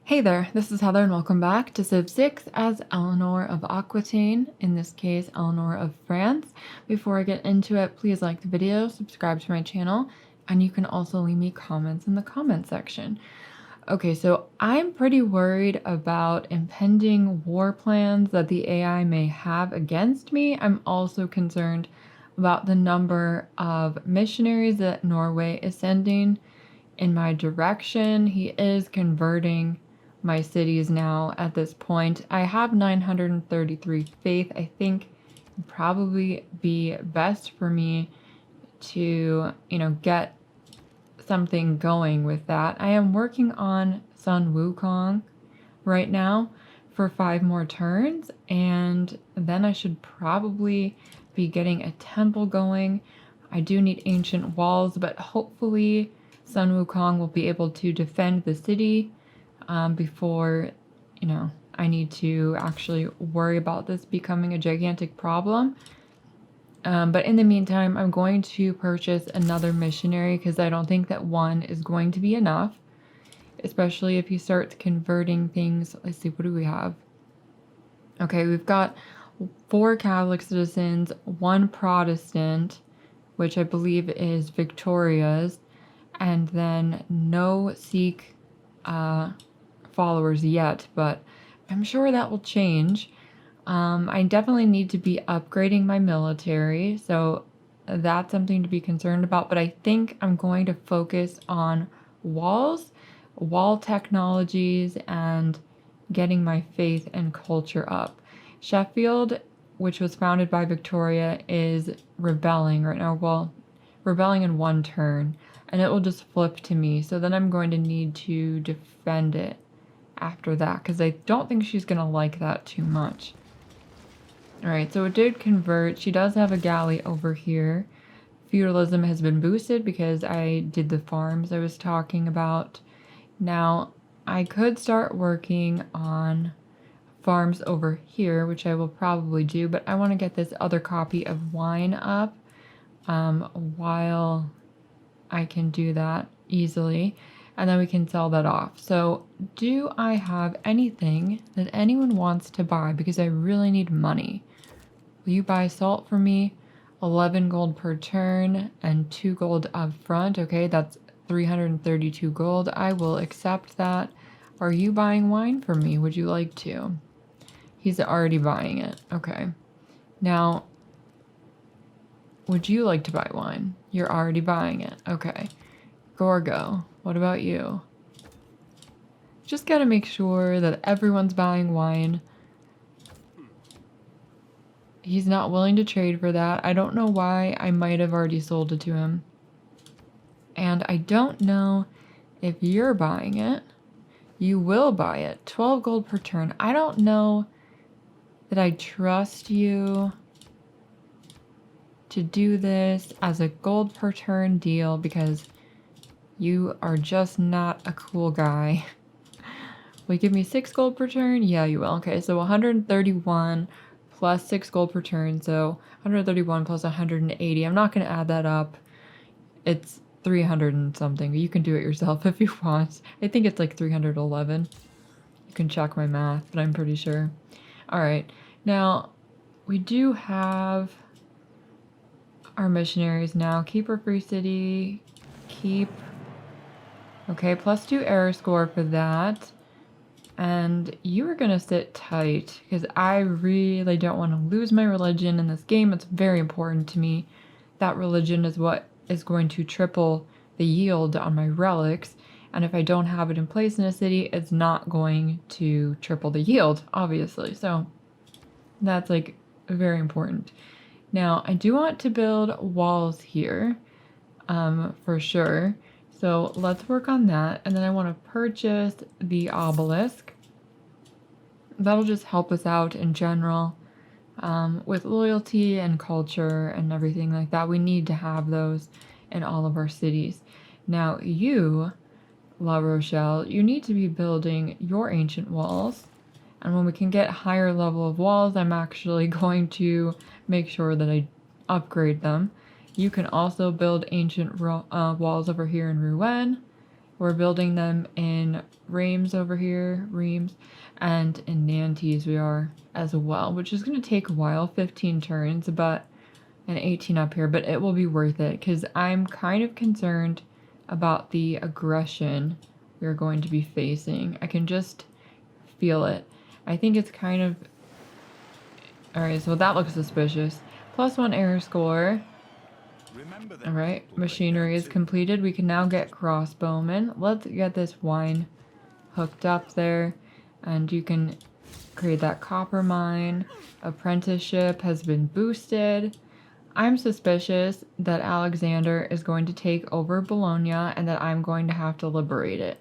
Hey there, this is Heather and welcome back to Civ 6 as Eleanor of Aquitaine, in this case Eleanor of France. Before I get into it, please like the video, subscribe to my channel, and you can also leave me comments in the comment section. Okay, so I'm pretty worried about impending war plans that the AI may have against me. I'm also concerned about the number of missionaries that Norway is sending in my direction. He is converting my cities now at this point. I have 933 faith. I think it'd probably be best for me to, get something going with that. I am working on Sun Wukong right now for 5 more turns, and then I should probably be getting a temple going. I do need ancient walls, but hopefully Sun Wukong will be able to defend the city before, I need to actually worry about this becoming a gigantic problem. But in the meantime, I'm going to purchase another missionary because I don't think that one is going to be enough, especially if he starts converting things. Let's see, what do we have? Okay, we've got 4 Catholic citizens, 1 Protestant, which I believe is Victoria's, and then no Sikh followers yet, but I'm sure that will change. I definitely need to be upgrading my military, so that's something to be concerned about, but I think I'm going to focus on walls, wall technologies, and getting my faith and culture up. Sheffield, which was founded by Victoria, is rebelling right now. Well, rebelling in 1 turn, and it will just flip to me, so then I'm going to need to defend it after that, because I don't think she's going to like that too much. Alright, so it did convert. She does have a galley over here. Feudalism has been boosted because I did the farms I was talking about. Now, I could start working on farms over here, which I will probably do, but I want to get this other copy of wine up while I can do that easily, and then we can sell that off. So do I have anything that anyone wants to buy? Because I really need money. Will you buy salt for me? 11 gold per turn and 2 gold up front. Okay, that's 332 gold. I will accept that. Are you buying wine for me? Would you like to? He's already buying it. Okay. Now, would you like to buy wine? You're already buying it. Okay. Gorgo, what about you? Just gotta make sure that everyone's buying wine. He's not willing to trade for that. I don't know why. I might have already sold it to him. And I don't know if you're buying it. You will buy it. 12 gold per turn. I don't know that I trust you to do this as a gold per turn deal because you are just not a cool guy. Will you give me 6 gold per turn? Yeah, you will. Okay, so 131 plus 6 gold per turn, so 131 plus 180. I'm not going to add that up. It's 300 and something. You can do it yourself if you want. I think it's like 311. You can check my math, but I'm pretty sure. Alright, now we do have our missionaries now. Keep our free city. Keep. Okay, plus 2 error score for that. And you are going to sit tight because I really don't want to lose my religion in this game. It's very important to me. That religion is what is going to triple the yield on my relics. And if I don't have it in place in a city, it's not going to triple the yield, obviously. So that's like very important. Now, I do want to build walls here for sure. So let's work on that. And then I want to purchase the obelisk. That'll just help us out in general with loyalty and culture and everything like that. We need to have those in all of our cities. Now you, La Rochelle, you need to be building your ancient walls. And when we can get higher level of walls, I'm actually going to make sure that I upgrade them. You can also build ancient walls over here in Rouen. We're building them in Reims over here, Reims, and in Nantes we are as well, which is going to take a while, 15 turns, but and 18 up here, but it will be worth it because I'm kind of concerned about the aggression we're going to be facing. I can just feel it. I think it's kind of... Alright, so that looks suspicious. +1 error score. Alright, machinery is completed. We can now get crossbowmen. Let's get this wine hooked up there, and you can create that copper mine. Apprenticeship has been boosted. I'm suspicious that Alexander is going to take over Bologna and that I'm going to have to liberate it.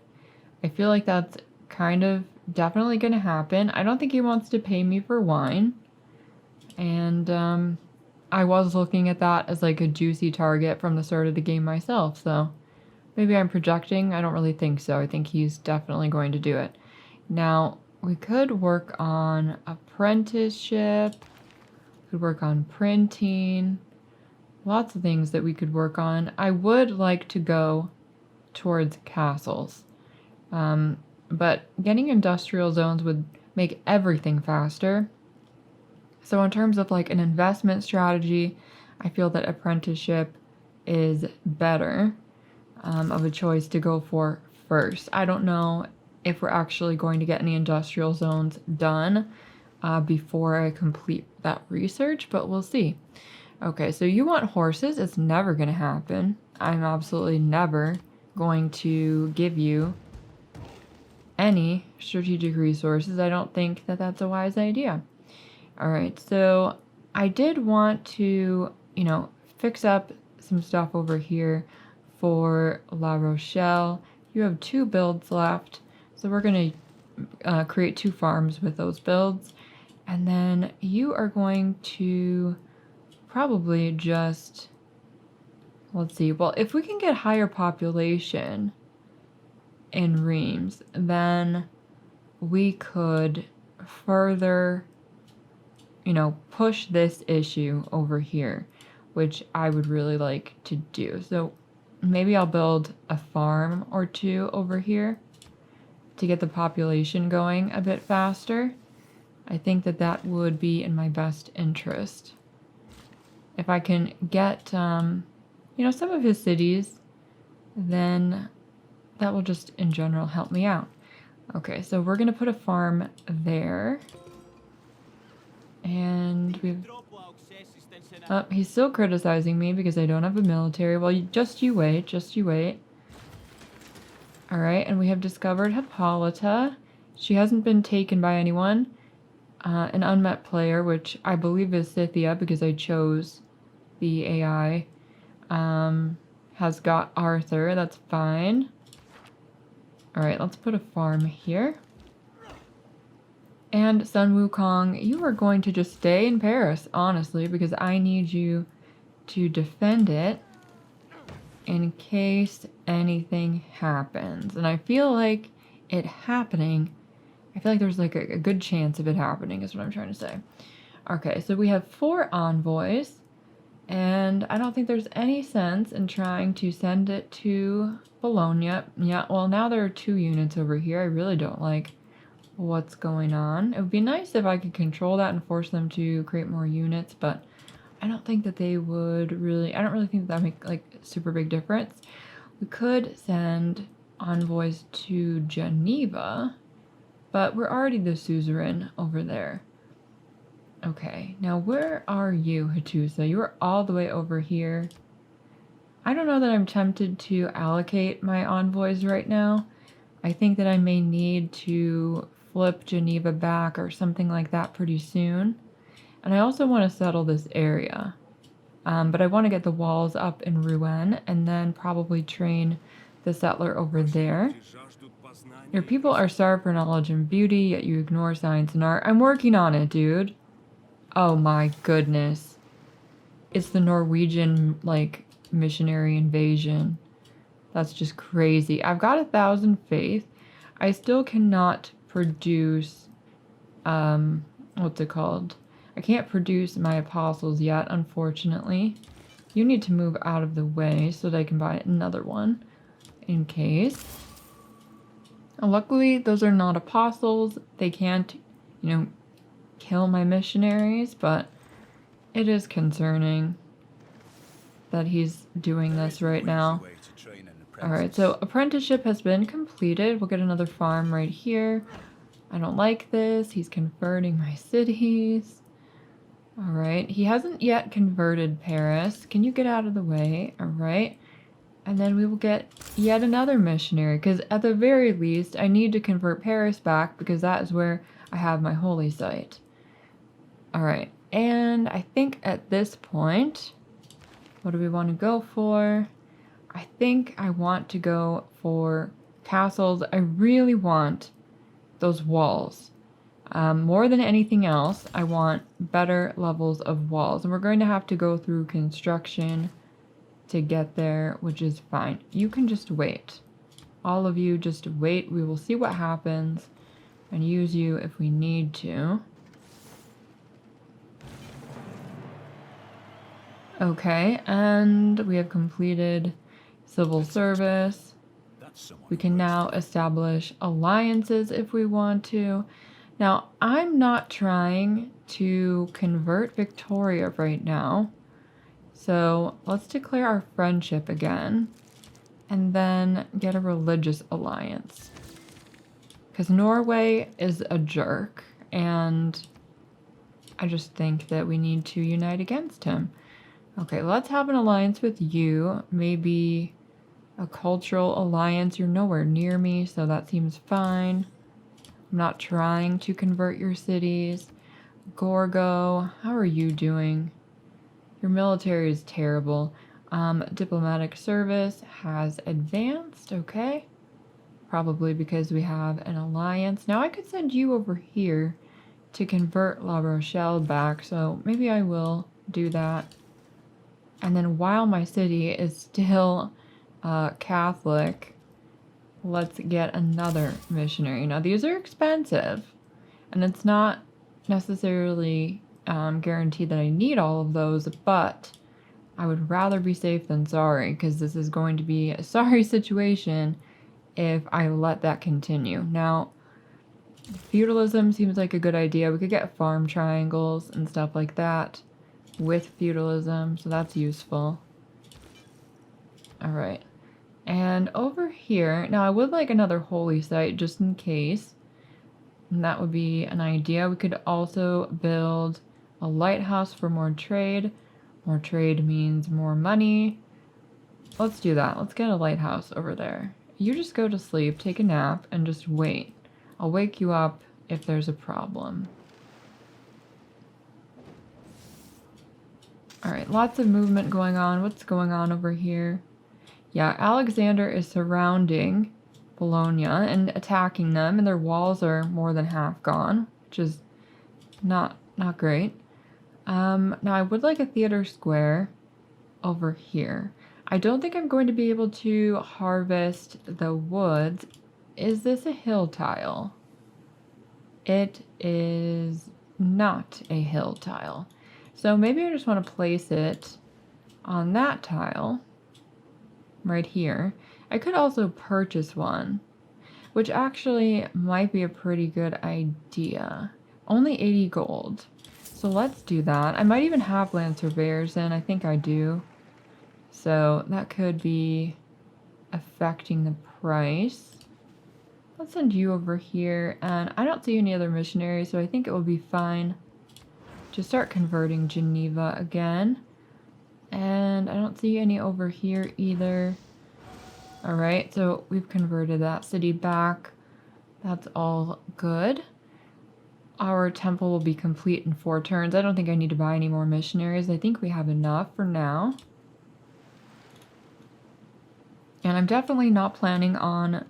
I feel like that's kind of definitely going to happen. I don't think he wants to pay me for wine. And I was looking at that as like a juicy target from the start of the game myself. So maybe I'm projecting. I don't really think so. I think he's definitely going to do it. Now, we could work on apprenticeship. Could work on printing. Lots of things that we could work on. I would like to go towards castles. But getting industrial zones would make everything faster. So in terms of like an investment strategy, I feel that apprenticeship is better of a choice to go for first. I don't know if we're actually going to get any industrial zones done before I complete that research, but we'll see. Okay, so you want horses. It's never going to happen. I'm absolutely never going to give you any strategic resources. I don't think that that's a wise idea. All right, so I did want to, you know, fix up some stuff over here for La Rochelle. You have 2 builds left, so we're going to create 2 farms with those builds. And then you are going to probably just, let's see, well, if we can get higher population in Reims, then we could further, you know, push this issue over here, which I would really like to do. So maybe I'll build a farm or 2 over here to get the population going a bit faster. I think that that would be in my best interest. If I can get, you know, some of his cities, then that will just in general help me out. Okay, so we're going to put a farm there. And we've... Oh, he's still criticizing me because I don't have a military. Well, you wait, just you wait. Alright, and we have discovered Hippolyta. She hasn't been taken by anyone. An unmet player, which I believe is Scythia because I chose the AI, has got Arthur. That's fine. Alright, let's put a farm here. And Sun Wukong, you are going to just stay in Paris, honestly, because I need you to defend it in case anything happens. And I feel like it happening. I feel like there's like a good chance of it happening is what I'm trying to say. Okay, so we have 4 envoys. And I don't think there's any sense in trying to send it to Bologna. Yeah, well, now there are 2 units over here. I really don't like what's going on. It would be nice if I could control that and force them to create more units, but I don't think that they would really... I don't really think that would make like a super big difference. We could send envoys to Geneva, but we're already the suzerain over there. Okay, now where are you, Hattusa? You are all the way over here. I don't know that I'm tempted to allocate my envoys right now. I think that I may need to flip Geneva back or something like that pretty soon. And I also want to settle this area. But I want to get the walls up in Rouen and then probably train the settler over there. Your people are starved for knowledge and beauty, yet you ignore science and art. I'm working on it, dude. Oh my goodness. It's the Norwegian, like, missionary invasion. That's just crazy. I've got 1,000 faith. I still cannot produce, what's it called? I can't produce my apostles yet, unfortunately. You need to move out of the way so that I can buy another one. in case. And luckily, those are not apostles. They can't, kill my missionaries, but it is concerning that he's doing this right now. Alright, so apprenticeship has been completed. We'll get another farm right here. I don't like this. He's converting my cities. Alright, he hasn't yet converted Paris. Can you get out of the way? Alright. And then we will get yet another missionary, because at the very least, I need to convert Paris back, because that is where I have my holy site. Alright, and I think at this point, what do we want to go for? I think I want to go for castles. I really want those walls. More than anything else, I want better levels of walls. And we're going to have to go through construction to get there, which is fine. You can just wait. All of you just wait. We will see what happens and use you if we need to. Okay, and we have completed civil service. We can now establish alliances if we want to. Now, I'm not trying to convert Victoria right now. So let's declare our friendship again. And then get a religious alliance. Because Norway is a jerk. And I just think that we need to unite against him. Okay, let's have an alliance with you. Maybe a cultural alliance. You're nowhere near me, so that seems fine. I'm not trying to convert your cities. Gorgo, how are you doing? Your military is terrible. Diplomatic service has advanced, okay. Probably because we have an alliance. Now I could send you over here to convert La Rochelle back, so maybe I will do that. And then while my city is still Catholic, let's get another missionary. Now these are expensive, and it's not necessarily guaranteed that I need all of those, but I would rather be safe than sorry, because this is going to be a sorry situation if I let that continue. Now, feudalism seems like a good idea. We could get farm triangles and stuff like that with feudalism, so that's useful. Alright. And over here, now I would like another holy site just in case. And that would be an idea. We could also build a lighthouse for more trade. More trade means more money. Let's do that. Let's get a lighthouse over there. You just go to sleep, take a nap, and just wait. I'll wake you up if there's a problem. Alright, lots of movement going on. What's going on over here? Yeah, Alexander is surrounding Bologna and attacking them, and their walls are more than half gone, which is not great. Now I would like a theater square over here. I don't think I'm going to be able to harvest the woods. Is this a hill tile? It is not a hill tile. So maybe I just want to place it on that tile right here. I could also purchase one, which actually might be a pretty good idea. Only 80 gold. So let's do that. I might even have land surveyors in. I think I do. So that could be affecting the price. Let's send you over here. And I don't see any other missionaries, so I think it will be fine to start converting Geneva again. And I don't see any over here either. Alright, so we've converted that city back. That's all good. Our temple will be complete in 4 turns. I don't think I need to buy any more missionaries. I think we have enough for now. And I'm definitely not planning on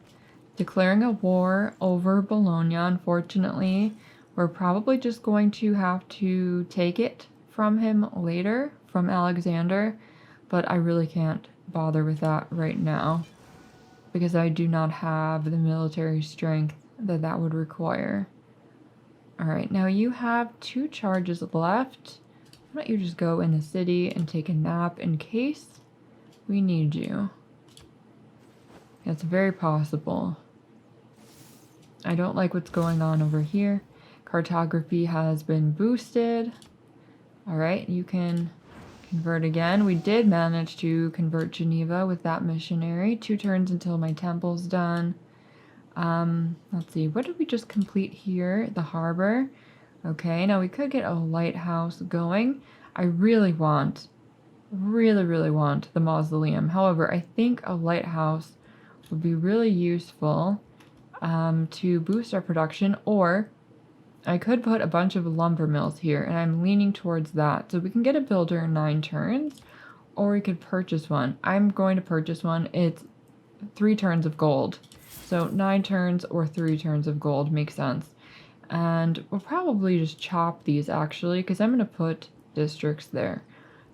declaring a war over Bologna, unfortunately. We're probably just going to have to take it from him later, from Alexander, but I really can't bother with that right now because I do not have the military strength that would require. Alright, now you have 2 charges left. Why don't you just go in the city and take a nap in case we need you. It's very possible. I don't like what's going on over here. Cartography has been boosted. Alright, you can convert again. We did manage to convert Geneva with that missionary. 2 turns until my temple's done. Let's see, what did we just complete here? The harbor. Okay, now we could get a lighthouse going. I really want the mausoleum. However, I think a lighthouse would be really useful to boost our production, or I could put a bunch of lumber mills here, and I'm leaning towards that. So we can get a builder in 9 turns, or we could purchase one. I'm going to purchase one. It's 3 turns of gold. So 9 turns or 3 turns of gold makes sense. And we'll probably just chop these actually, because I'm going to put districts there.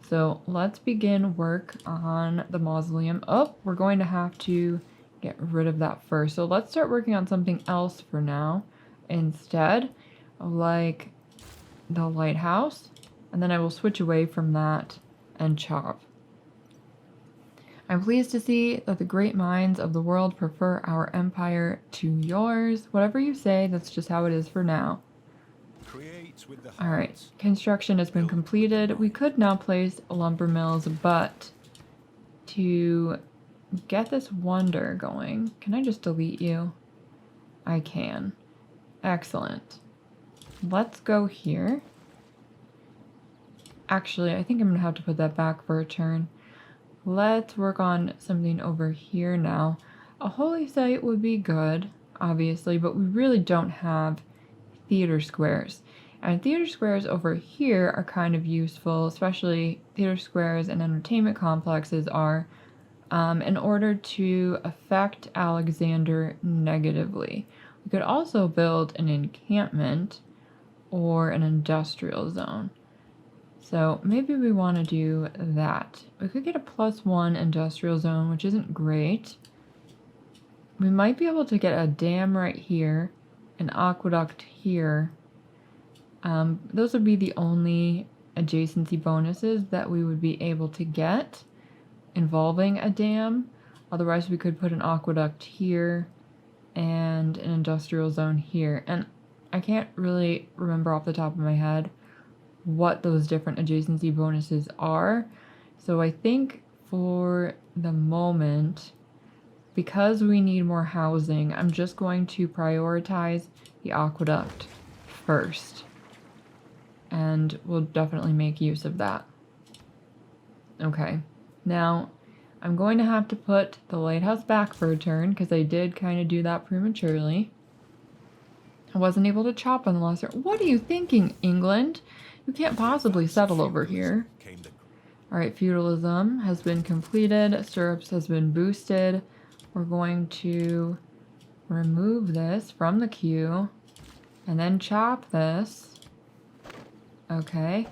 So let's begin work on the mausoleum. Oh, we're going to have to get rid of that first. So let's start working on something else for now instead, like the lighthouse. And then I will switch away from that and chop. I'm pleased to see that the great minds of the world prefer our empire to yours. Whatever you say, that's just how it is for now. Alright, construction has been completed. We could now place lumber mills, but to get this wonder going, can I just delete you? I can. Excellent. Let's go here. Actually, I think I'm going to have to put that back for a turn. Let's work on something over here now. A holy site would be good, obviously, but we really don't have theater squares. And theater squares over here are kind of useful, especially theater squares and entertainment complexes are, in order to affect Alexander negatively. We could also build an encampment or an industrial zone. So maybe we want to do that. We could get a +1 industrial zone, which isn't great. We might be able to get a dam right here, an aqueduct here. Those would be the only adjacency bonuses that we would be able to get involving a dam. Otherwise, we could put an aqueduct here and an industrial zone here. And I can't really remember off the top of my head what those different adjacency bonuses are. So I think for the moment, because we need more housing, I'm just going to prioritize the aqueduct first. And we'll definitely make use of that. Okay, now I'm going to have to put the lighthouse back for a turn because I did kind of do that prematurely. I wasn't able to chop on the last turn. What are you thinking, England? You can't possibly settle over here. Alright, feudalism has been completed. Stirrups has been boosted. We're going to remove this from the queue and then chop this. Okay,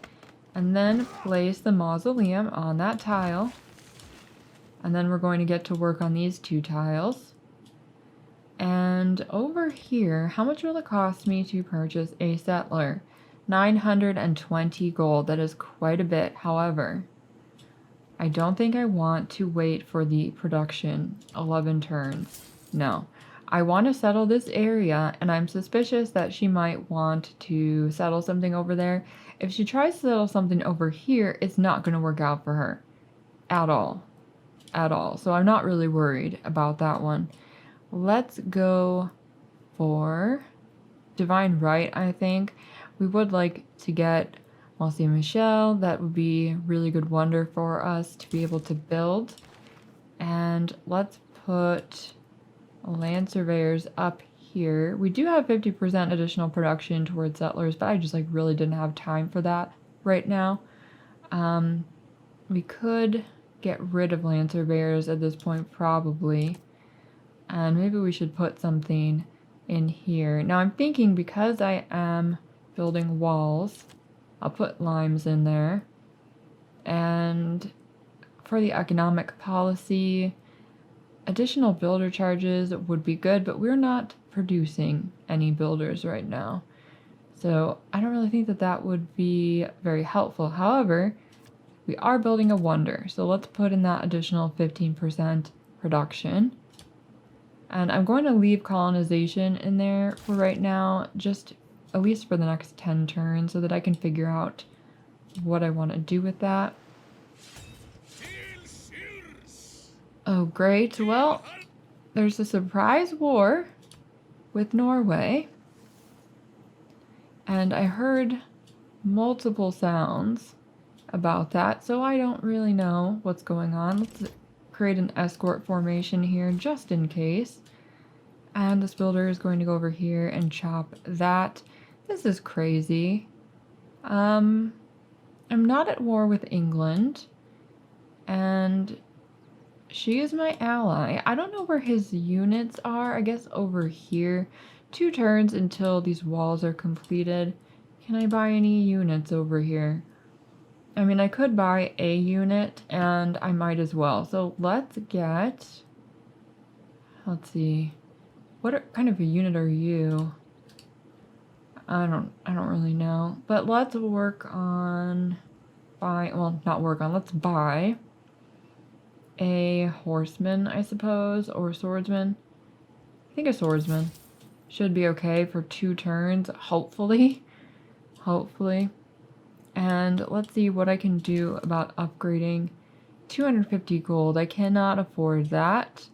and then place the mausoleum on that tile. And then we're going to get to work on these 2 tiles. And over here, how much will it cost me to purchase a settler? 920 gold. That is quite a bit. However, I don't think I want to wait for the production 11 turns. No. I want to settle this area, and I'm suspicious that she might want to settle something over there. If she tries to settle something over here, it's not going to work out for her. At all. At all. So I'm not really worried about that one. Let's go for Divine Right, I think. We would like to get Monsieur Michel. That would be a really good wonder for us to be able to build. And let's put land surveyors up here. We do have 50% additional production towards settlers, but I just really didn't have time for that right now. We could get rid of land surveyors at this point probably. And maybe we should put something in here. Now I'm thinking because I am building walls, I'll put limes in there. And for the economic policy, additional builder charges would be good, but we're not producing any builders right now. So I don't really think that that would be very helpful. However, we are building a wonder. So let's put in that additional 15% production. And I'm going to leave colonization in there for right now, just at least for the next 10 turns, so that I can figure out what I want to do with that. Oh, great. Well, there's a surprise war with Norway. And I heard multiple sounds about that, so I don't really know what's going on. Let's create an escort formation here just in case. And this builder is going to go over here and chop that. This is crazy. I'm not at war with England, and she is my ally. I don't know where his units are. I guess over here. 2 turns until these walls are completed. Can I buy any units over here? I mean, I could buy a unit, and I might as well. So let's get... Let's see. What kind of a unit are you? I don't really know. But let's work on... let's buy a horseman, I suppose, or swordsman. I think a swordsman should be okay for 2 turns, hopefully. Hopefully. And let's see what I can do about upgrading. 250 gold. I cannot afford that.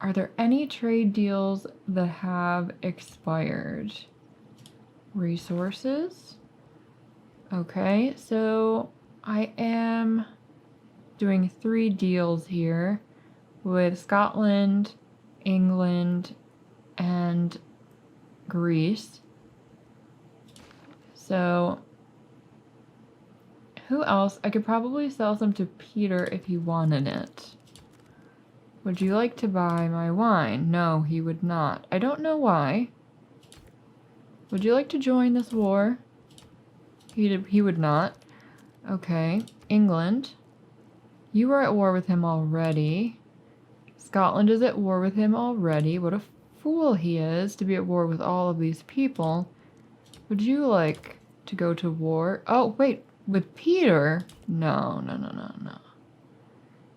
Are there any trade deals that have expired? Resources. Okay, so I am doing 3 deals here with Scotland, England, and Greece. So who else? I could probably sell some to Peter if he wanted it. Would you like to buy my wine? No, he would not. I don't know why. Would you like to join this war? He would not. Okay. England. You are at war with him already. Scotland is at war with him already. What a fool he is to be at war with all of these people. Would you like to go to war? Oh, wait. With Peter? No.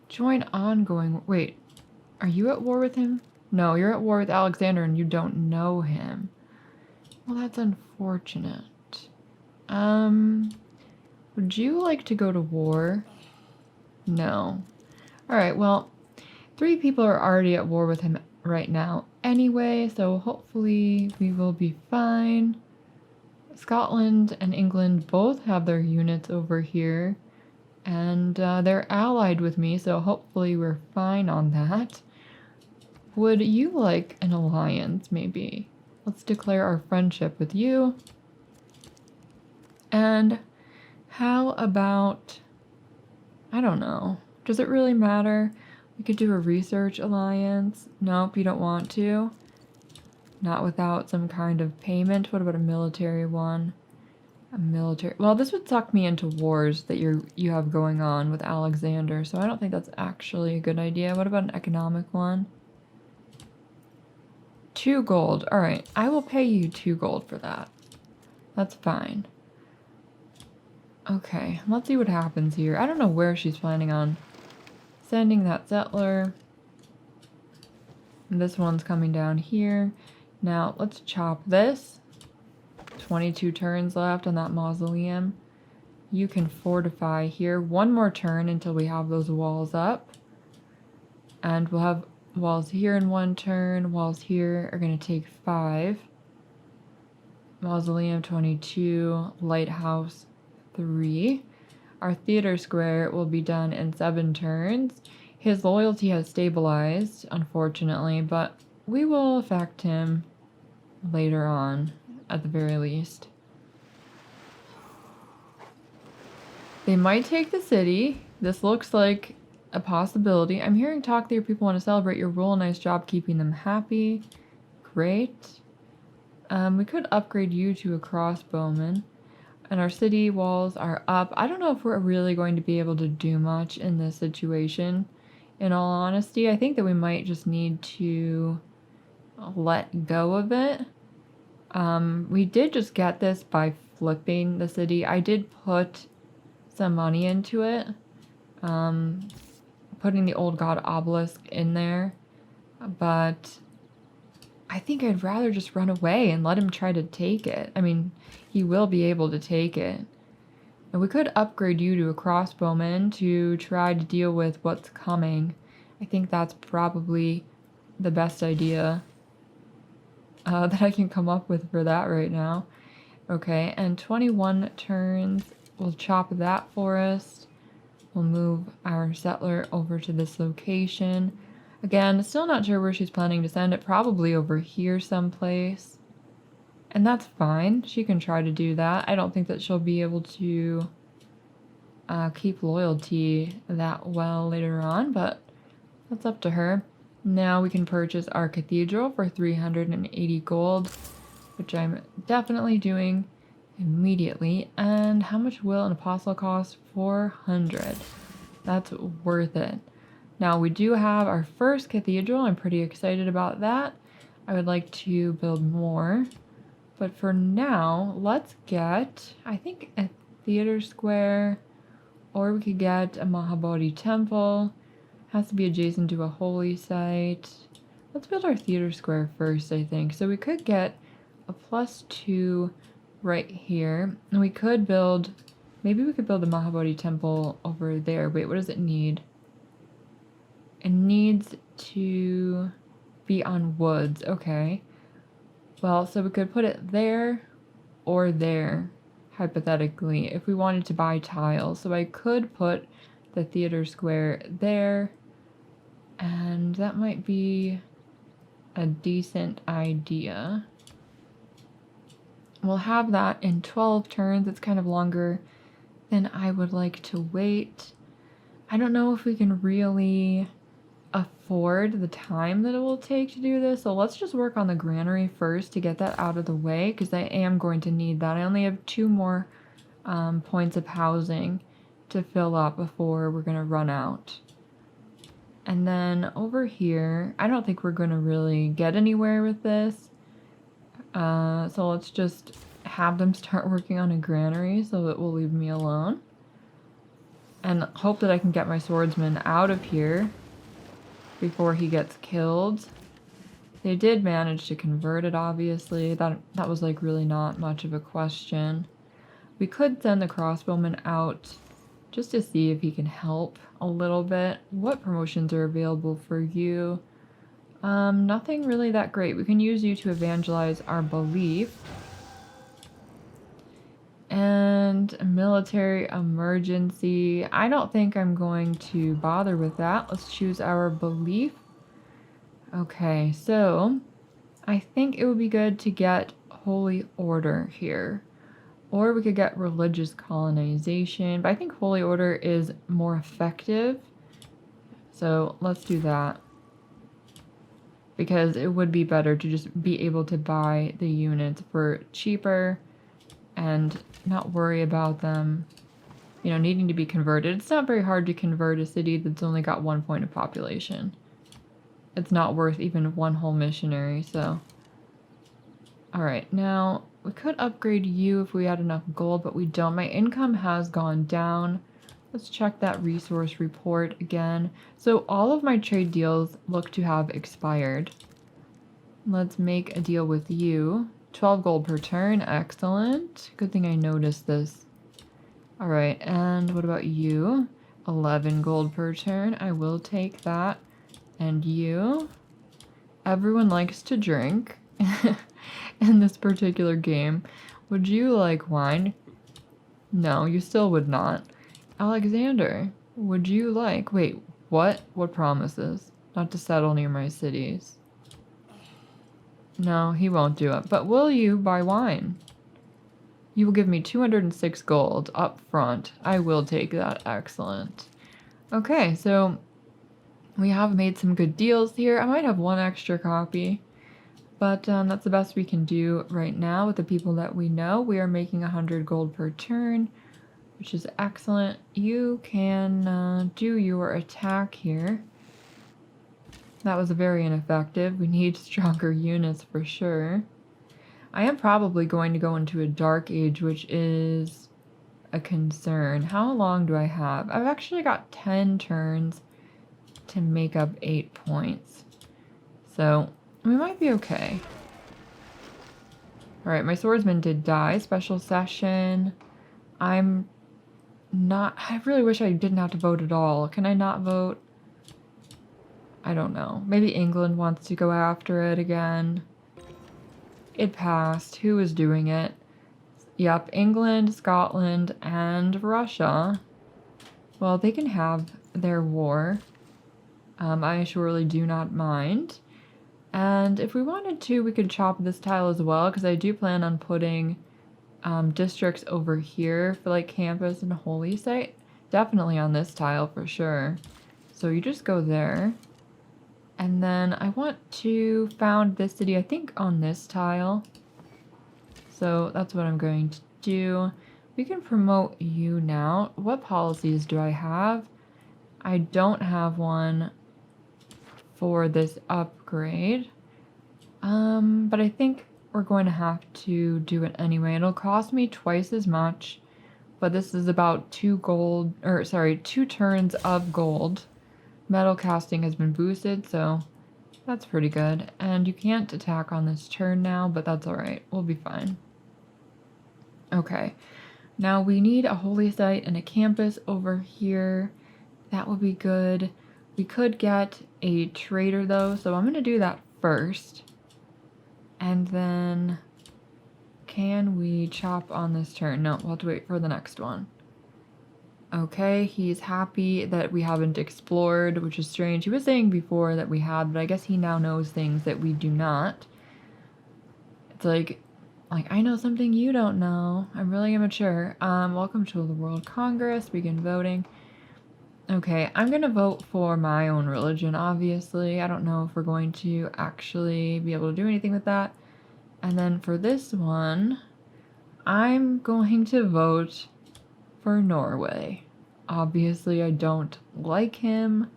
Join ongoing... Wait. Are you at war with him? No, you're at war with Alexander and you don't know him. Well, that's unfortunate. Would you like to go to war? No. Alright, well, 3 people are already at war with him right now anyway, so hopefully we will be fine. Scotland and England both have their units over here, and they're allied with me, so hopefully we're fine on that. Would you like an alliance, maybe? Let's declare our friendship with you. And how about... I don't know. Does it really matter? We could do a research alliance. Nope, you don't want to. Not without some kind of payment. What about a military one? A military... Well, this would suck me into wars that you have going on with Alexander, so I don't think that's actually a good idea. What about an economic one? 2 gold. Alright, I will pay you 2 gold for that. That's fine. Okay, let's see what happens here. I don't know where she's planning on sending that settler. And this one's coming down here. Now, let's chop this. 22 turns left on that mausoleum. You can fortify here. 1 more turn until we have those walls up. And we'll have walls here in 1 turn. Walls here are going to take 5. Mausoleum 22. Lighthouse 3. Our theater square will be done in 7 turns. His loyalty has stabilized, unfortunately, but we will affect him later on, at the very least. They might take the city. This looks like a possibility. I'm hearing talk that your people want to celebrate your rule. Nice job keeping them happy. Great. We could upgrade you to a crossbowman. And our city walls are up. I don't know if we're really going to be able to do much in this situation. In all honesty, I think that we might just need to let go of it. We did just get this by flipping the city. I did put some money into it. Putting the old god obelisk in there. but I think I'd rather just run away and let him try to take it. I mean, he will be able to take it. And we could upgrade you to a crossbowman to try to deal with what's coming. I think that's probably the best idea that I can come up with for that right now. Okay, and 21 turns. We'll chop that forest. We'll move our settler over to this location. Again, still not sure where she's planning to send it. Probably over here someplace. And that's fine. She can try to do that. I don't think that she'll be able to keep loyalty that well later on, but that's up to her. Now we can purchase our cathedral for 380 gold, which I'm definitely doing immediately. And how much will an apostle cost? 400. That's worth it. Now we do have our first cathedral. I'm pretty excited about that. I would like to build more. But for now, let's get, I think, a theater square, or we could get a Mahabodhi temple. Has to be adjacent to a holy site. Let's build our theater square first, I think. So we could get a +2 right here. And we could build, maybe we could build the Mahabodhi temple over there. Wait, what does it need? It needs to be on woods. Okay. Well, so we could put it there or there, hypothetically, if we wanted to buy tiles. So I could put the theater square there, and that might be a decent idea. We'll have that in 12 turns. It's kind of longer than I would like to wait. I don't know if we can really afford the time that it will take to do this, so let's just work on the granary first to get that out of the way, because I am going to need that. I only have 2 more points of housing to fill up before we're going to run out. And then over here, I don't think we're going to really get anywhere with this, so let's just have them start working on a granary so it will leave me alone, and hope that I can get my swordsman out of here before he gets killed. They did manage to convert it, obviously. That was like really not much of a question. We could send the crossbowman out just to see if he can help a little bit. What promotions are available for you? Nothing really that great. We can use you to evangelize our belief. And military emergency. I don't think I'm going to bother with that. Let's choose our belief. Okay, so I think it would be good to get holy order here. Or we could get religious colonization. But I think holy order is more effective. So let's do that. Because it would be better to just be able to buy the units for cheaper and not worry about them, you know, needing to be converted. It's not very hard to convert a city that's only got 1 point of population. It's not worth even 1 whole missionary, so. Alright, now we could upgrade you if we had enough gold, but we don't. My income has gone down. Let's check that resource report again. So all of my trade deals look to have expired. Let's make a deal with you. 12 gold per turn, excellent. Good thing I noticed this. Alright, and what about you? 11 gold per turn, I will take that. And you? Everyone likes to drink in this particular game. Would you like wine? No, you still would not. Alexander, would you like... Wait, what? What promises? Not to settle near my cities. No, he won't do it. But will you buy wine? You will give me 206 gold up front. I will take that. Excellent. Okay, so we have made some good deals here. I might have 1 extra copy, but that's the best we can do right now with the people that we know. We are making 100 gold per turn, which is excellent. You can do your attack here. That was very ineffective. We need stronger units for sure. I am probably going to go into a dark age, which is a concern. How long do I have? I've actually got 10 turns to make up 8 points. So we might be okay. Alright, my swordsman did die. Special session. I'm not... I really wish I didn't have to vote at all. Can I not vote? I don't know. Maybe England wants to go after it again. It passed. Who is doing it? Yep, England, Scotland, and Russia. Well, they can have their war. I surely do not mind. And if we wanted to, we could chop this tile as well, because I do plan on putting districts over here for like campus and holy site. Definitely on this tile for sure. So you just go there. And then I want to found this city, I think, on this tile. So that's what I'm going to do. We can promote you now. What policies do I have? I don't have one for this upgrade. But I think we're going to have to do it anyway. It'll cost me twice as much, but this is about 2 turns of gold. Metal casting has been boosted, so that's pretty good. And you can't attack on this turn now, but that's alright. We'll be fine. Okay. Now we need a holy site and a campus over here. That would be good. We could get a trader though, so I'm going to do that first. And then can we chop on this turn? No, we'll have to wait for the next one. Okay, he's happy that we haven't explored, which is strange. He was saying before that we had, but I guess he now knows things that we do not. It's like I know something you don't know. I'm really immature. Welcome to the World Congress. Begin voting. Okay, I'm gonna vote for my own religion, obviously. I don't know if we're going to actually be able to do anything with that. And then for this one, I'm going to vote for Norway. Obviously, I don't like him.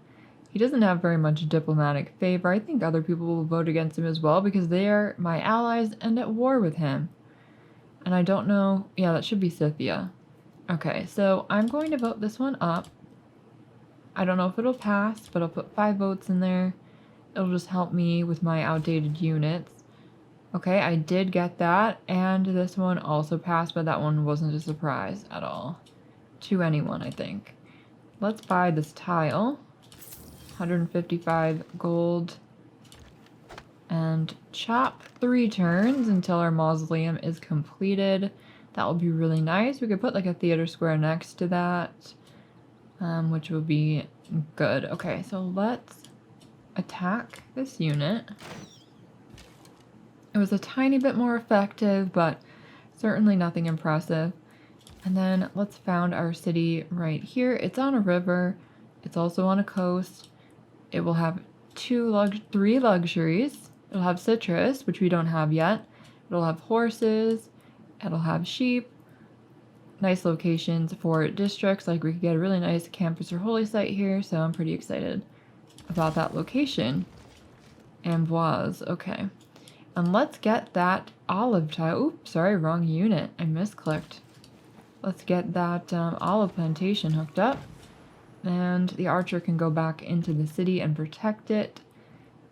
He doesn't have very much diplomatic favor. I think other people will vote against him as well because they are my allies and at war with him. And I don't know... Yeah, that should be Scythia. Okay, so I'm going to vote this one up. I don't know if it'll pass, but I'll put 5 votes in there. It'll just help me with my outdated units. Okay, I did get that, and this one also passed, but that one wasn't a surprise at all. To anyone, I think. Let's buy this tile. 155 gold. And chop 3 turns until our mausoleum is completed. That will be really nice. We could put like a theater square next to that, which will be good. Okay, so let's attack this unit. It was a tiny bit more effective, but certainly nothing impressive. And then let's found our city right here. It's on a river. It's also on a coast. It will have 3 luxuries. It'll have citrus, which we don't have yet. It'll have horses. It'll have sheep. Nice locations for districts. Like we could get a really nice campus or holy site here. So I'm pretty excited about that location. Amboise. Okay. And let's get that olive tile. Oops, sorry, wrong unit. I misclicked. Let's get that olive plantation hooked up. And the archer can go back into the city and protect it.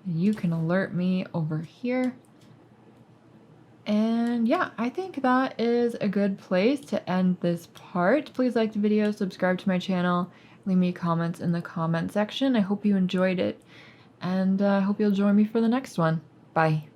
You can alert me over here. And yeah, I think that is a good place to end this part. Please like the video, subscribe to my channel, leave me comments in the comment section. I hope you enjoyed it, and I hope you'll join me for the next one. Bye.